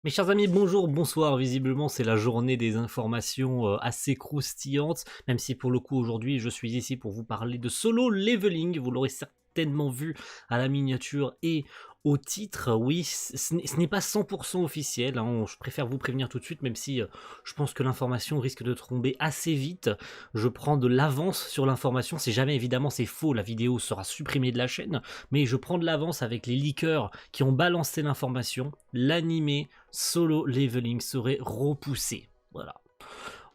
Mes chers amis, bonjour, bonsoir. Visiblement, c'est la journée des informations assez croustillantes, même si pour le coup aujourd'hui, je suis ici pour vous parler de Solo Leveling. Vous l'aurez certainement vu à la miniature et au titre. Oui, ce n'est pas 100% officiel, hein. Je préfère vous prévenir tout de suite, même si je pense que l'information risque de tomber assez vite. Je prends de l'avance sur l'information. Si jamais évidemment c'est faux, la vidéo sera supprimée de la chaîne, mais je prends de l'avance avec les leakers qui ont balancé l'information. L'animé Solo Leveling serait repoussé. Voilà.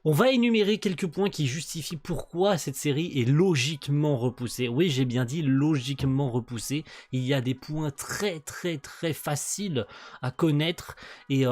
On va énumérer quelques points qui justifient pourquoi cette série est logiquement repoussée. Oui, j'ai bien dit logiquement repoussée. Il y a des points très faciles à connaître et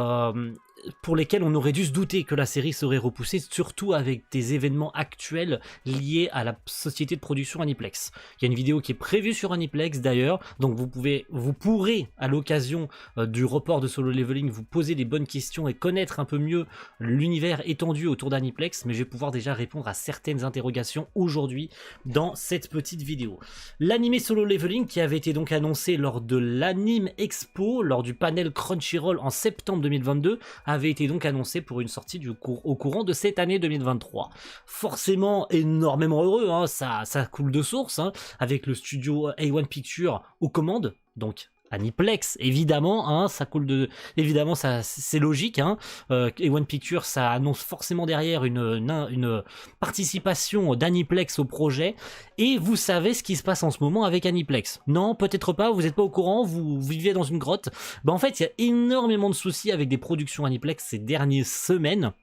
pour lesquels on aurait dû se douter que la série serait repoussée, surtout avec des événements actuels liés à la société de production Aniplex. Il y a une vidéo qui est prévue sur Aniplex d'ailleurs, donc vous pourrez à l'occasion du report de Solo Leveling vous poser des bonnes questions et connaître un peu mieux l'univers étendu autour d'Aniplex, mais je vais pouvoir déjà répondre à certaines interrogations aujourd'hui dans cette petite vidéo. L'animé Solo Leveling qui avait été donc annoncé lors de l'Anime Expo, lors du panel Crunchyroll en septembre 2022, avait été donc annoncé pour une sortie au courant de cette année 2023. Forcément énormément heureux, hein, ça coule de source, hein, avec le studio A1 Pictures aux commandes, donc Aniplex, évidemment, hein, ça coule de, évidemment, ça, c'est logique, hein. A1 Pictures, ça annonce forcément derrière une participation d'Aniplex au projet. Et vous savez ce qui se passe en ce moment avec Aniplex? Non, peut-être pas, vous n'êtes pas au courant, vous vivez dans une grotte. En fait, il y a énormément de soucis avec des productions Aniplex ces dernières semaines.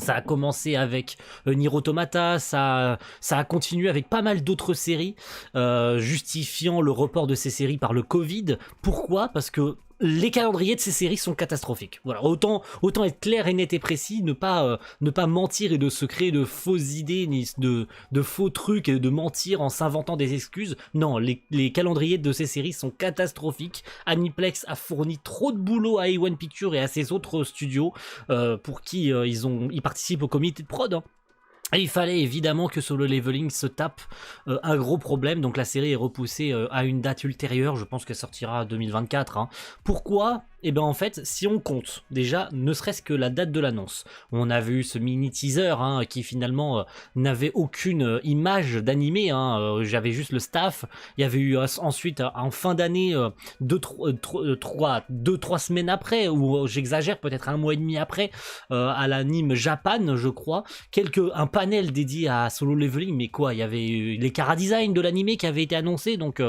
Ça a commencé avec Nier Automata, ça a continué avec pas mal d'autres séries, justifiant le report de ces séries par le Covid. Pourquoi? Parce que les calendriers de ces séries sont catastrophiques. Voilà, autant être clair et net et précis, ne pas mentir et de se créer de fausses idées, ni de faux trucs et de mentir en s'inventant des excuses. Non, les calendriers de ces séries sont catastrophiques. Aniplex a fourni trop de boulot à A1 Pictures et à ses autres studios pour qui ils participent au comité de prod, hein. Et il fallait évidemment que Solo Leveling se tape un gros problème, donc la série est repoussée à une date ultérieure, je pense qu'elle sortira en 2024. Hein. Pourquoi? Et ben en fait, si on compte déjà, ne serait-ce que la date de l'annonce, on a vu ce mini teaser hein, qui finalement n'avait aucune image d'animé, hein, j'avais juste le staff, il y avait eu ensuite en fin d'année, 2-3 semaines après, ou j'exagère, peut-être un mois et demi après, à l'anime Japan, je crois, un panel dédié à Solo Leveling, mais quoi, il y avait les chara-design de l'animé qui avait été annoncé, donc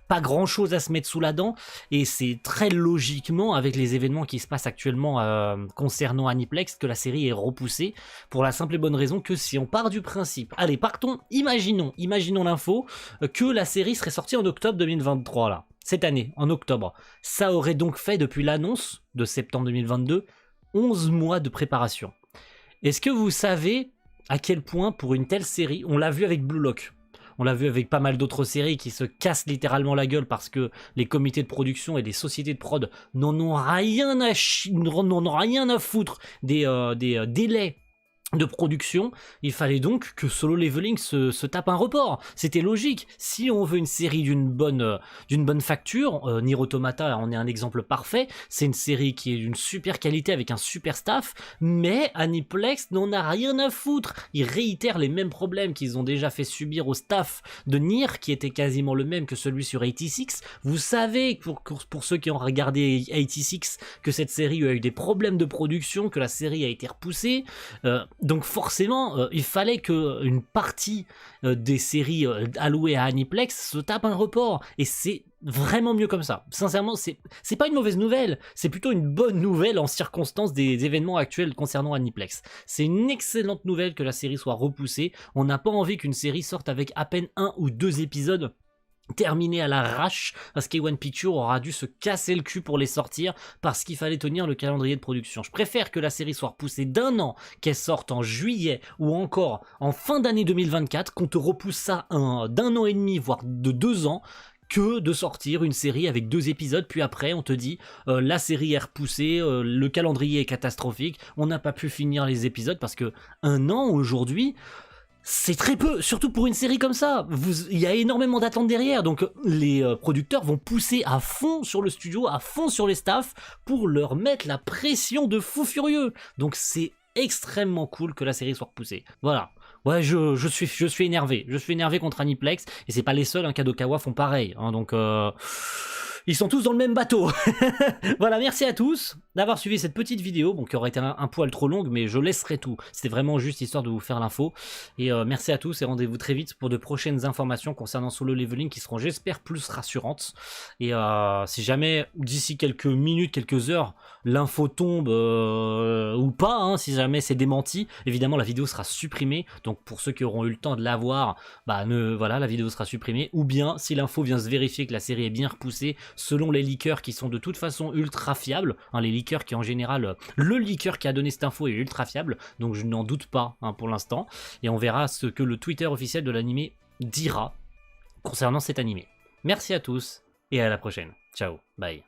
pas grand-chose à se mettre sous la dent, et c'est très logiquement, avec les événements qui se passent actuellement concernant Aniplex, que la série est repoussée, pour la simple et bonne raison que si on part du principe, allez partons, imaginons l'info, que la série serait sortie en octobre 2023 là, cette année, en octobre, ça aurait donc fait depuis l'annonce de septembre 2022, 11 mois de préparation. Est-ce que vous savez à quel point pour une telle série, on l'a vu avec Blue Lock, on l'a vu avec pas mal d'autres séries qui se cassent littéralement la gueule parce que les comités de production et les sociétés de prod n'en ont rien à foutre des délais de production. Il fallait donc que Solo Leveling se tape un report. C'était logique. Si on veut une série d'une bonne facture, Nier Automata en est un exemple parfait. C'est une série qui est d'une super qualité avec un super staff, mais Aniplex n'en a rien à foutre. Ils réitèrent les mêmes problèmes qu'ils ont déjà fait subir au staff de Nier, qui était quasiment le même que celui sur 86. Vous savez, pour ceux qui ont regardé 86, que cette série a eu des problèmes de production, que la série a été repoussée. Donc forcément, il fallait qu'une partie des séries allouées à Aniplex se tape un report. Et c'est vraiment mieux comme ça. Sincèrement, c'est pas une mauvaise nouvelle. C'est plutôt une bonne nouvelle en circonstance des événements actuels concernant Aniplex. C'est une excellente nouvelle que la série soit repoussée. On n'a pas envie qu'une série sorte avec à peine 1 ou 2 épisodes terminé à l'arrache, parce qu'A1 Pictures aura dû se casser le cul pour les sortir parce qu'il fallait tenir le calendrier de production. Je préfère que la série soit repoussée d'1 an, qu'elle sorte en juillet ou encore en fin d'année 2024, qu'on te repousse ça d'1 an et demi, voire de 2 ans, que de sortir une série avec 2 épisodes, puis après on te dit la série est repoussée, le calendrier est catastrophique, on n'a pas pu finir les épisodes parce que 1 an aujourd'hui, c'est très peu, surtout pour une série comme ça. Il y a énormément d'attentes derrière, donc les producteurs vont pousser à fond sur le studio, à fond sur les staffs, pour leur mettre la pression de fou furieux. Donc c'est extrêmement cool que la série soit repoussée. Voilà. Ouais, je suis énervé. Je suis énervé contre Aniplex, et c'est pas les seuls, Kadokawa font pareil. Donc ils sont tous dans le même bateau. Voilà, merci à tous d'avoir suivi cette petite vidéo, qui aurait été un poil trop longue, mais je laisserai tout. C'était vraiment juste histoire de vous faire l'info. Et merci à tous, et rendez-vous très vite pour de prochaines informations concernant Solo Leveling qui seront, j'espère, plus rassurantes. Et si jamais, d'ici quelques minutes, quelques heures, l'info tombe ou pas, si jamais c'est démenti, évidemment la vidéo sera supprimée. Donc pour ceux qui auront eu le temps de la voir, voilà, la vidéo sera supprimée. Ou bien, si l'info vient se vérifier que la série est bien repoussée, selon les leakers qui sont de toute façon ultra fiables, les leakers qui en général, le leaker qui a donné cette info est ultra fiable, donc je n'en doute pas pour l'instant, et on verra ce que le Twitter officiel de l'animé dira concernant cet animé. Merci à tous, et à la prochaine. Ciao, bye.